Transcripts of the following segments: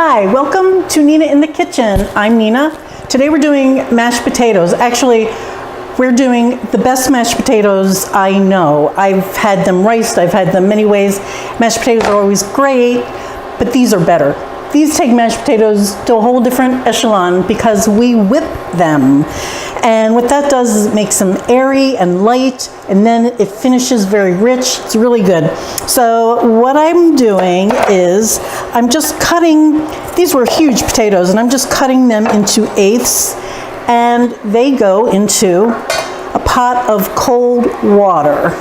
Hi, welcome to Nina in the Kitchen. I'm Nina. Today we're doing mashed potatoes. Actually, we're doing the best mashed potatoes I know. I've had them riced, I've had them many ways. Mashed potatoes are always great, but these are better. These take mashed potatoes to a whole different echelon because we whip them. And what that does is it makes them airy and light, and then it finishes very rich. It's really good. So what I'm doing is I'm just cutting, these were huge potatoes, and I'm just cutting them into eighths, and they go into a pot of cold water.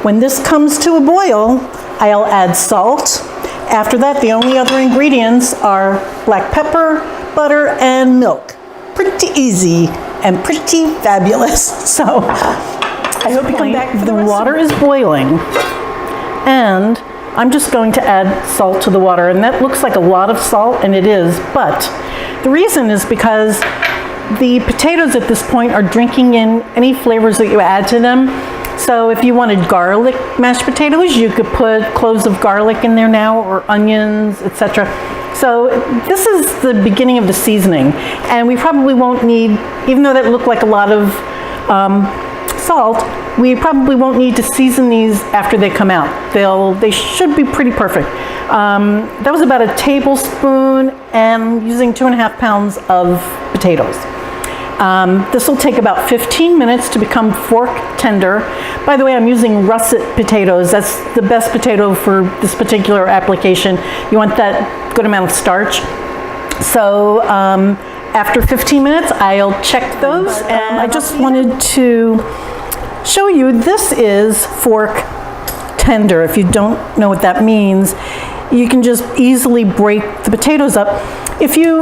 When this comes to a boil, I'll add salt. After that, the only other ingredients are black pepper, butter, and milk. Pretty easy and pretty fabulous. So I hope you come back for the water is boiling, and I'm just going to add salt to the water, and that looks like a lot of salt, and it is, but the reason is because the potatoes at this point are drinking in any flavors that you add to them. So if you wanted garlic mashed potatoes, you could put cloves of garlic in there now, or onions, etc. So this is the beginning of the seasoning, and we probably won't need, even though that looked like a lot of salt, we probably won't need to season these after they come out. They should be pretty perfect. That was about a tablespoon, and I'm using 2.5 pounds of potatoes. This will take about 15 minutes to become fork tender. By the way, I'm using russet potatoes. That's the best potato for this particular application. You want that good amount of starch. So after 15 minutes, I'll check those. And I just wanted to show you, this is fork tender. If you don't know what that means, you can just easily break the potatoes up. If you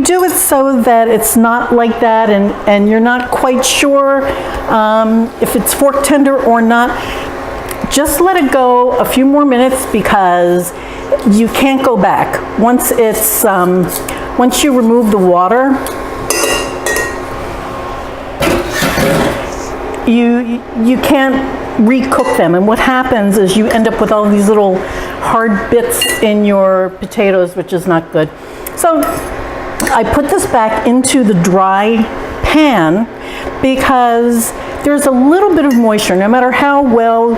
do it so that it's not like that, and you're not quite sure if it's fork tender or not, just let it go a few more minutes, because you can't go back. Once you remove the water, you can't recook them, and what happens is you end up with all these little hard bits in your potatoes, which is not good. So I put this back into the dry pan because there's a little bit of moisture. No matter how well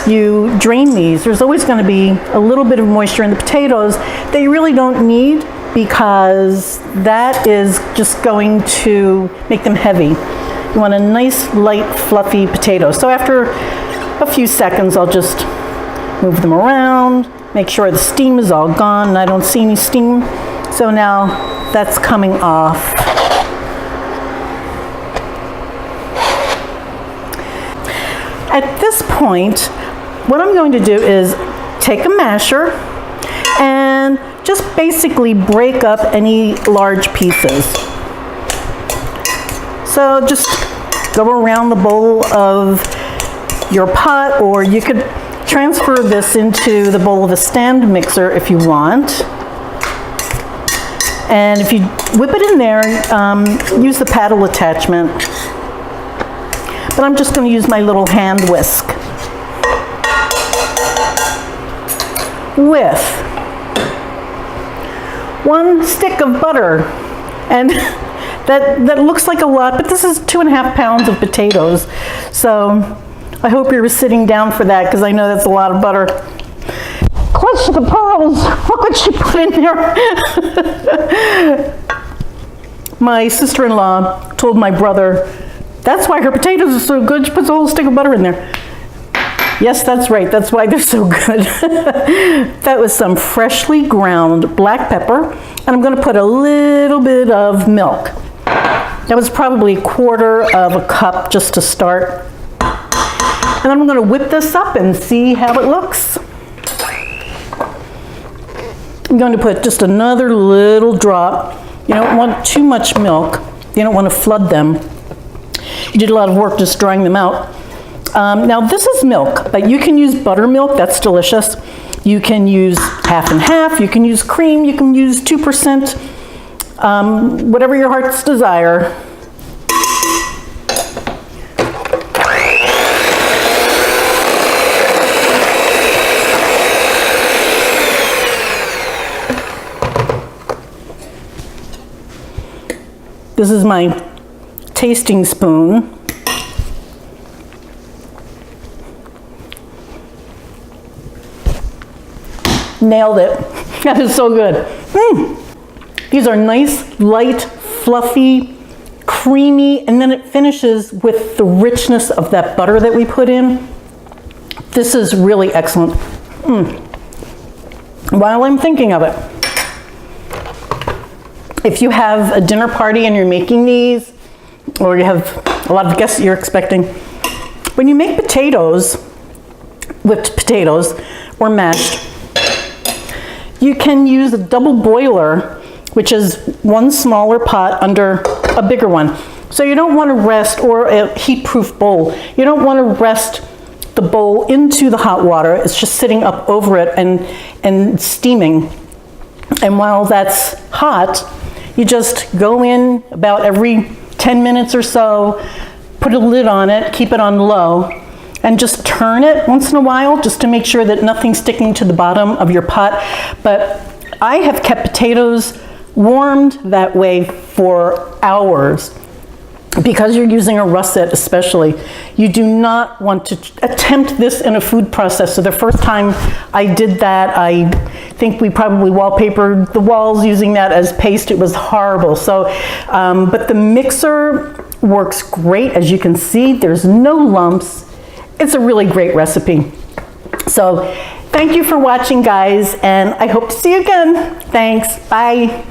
you drain these, there's always going to be a little bit of moisture in the potatoes that you really don't need, because that is just going to make them heavy. You want a nice, light, fluffy potato. So after a few seconds, I'll just move them around, make sure the steam is all gone, and I don't see any steam. So now that's coming off. At this point, what I'm going to do is take a masher and just basically break up any large pieces. So just go around the bowl of your pot, or you could transfer this into the bowl of a stand mixer if you want. And if you whip it in there, use the paddle attachment. But I'm just going to use my little hand whisk. With 1 stick of butter. And that looks like a lot, but this is 2.5 pounds of potatoes. So I hope you're sitting down for that, because I know that's a lot of butter. Clutch the pearls! Look what she put in there! My sister-in-law told my brother, that's why her potatoes are so good, she puts a whole stick of butter in there. Yes, that's right, that's why they're so good. That was some freshly ground black pepper, and I'm going to put a little bit of milk. That was probably 1/4 cup just to start. And then I'm going to whip this up and see how it looks. I'm going to put just another little drop. You don't want too much milk. You don't want to flood them. You did a lot of work just drying them out. Now this is milk, but you can use buttermilk, that's delicious. You can use half and half, you can use cream, you can use 2%, whatever your heart's desire. This is my tasting spoon. Nailed it. That is so good. These are nice, light, fluffy, creamy, and then it finishes with the richness of that butter that we put in. This is really excellent. While I'm thinking of it, if you have a dinner party and you're making these, or you have a lot of guests that you're expecting, when you make potatoes, whipped potatoes, or mashed, you can use a double boiler, which is one smaller pot under a bigger one. So you don't want to rest, or a heat-proof bowl, you don't want to rest the bowl into the hot water. It's just sitting up over it and steaming. And while that's hot, you just go in about every 10 minutes or so, put a lid on it, keep it on low, and just turn it once in a while just to make sure that nothing's sticking to the bottom of your pot. But I have kept potatoes warmed that way for hours. Because you're using a russet especially, you do not want to attempt this in a food processor. The first time I did that, I think we probably wallpapered the walls using that as paste. It was horrible. So, but the mixer works great. As you can see, there's no lumps. It's a really great recipe. So thank you for watching, guys, and I hope to see you again. Thanks. Bye.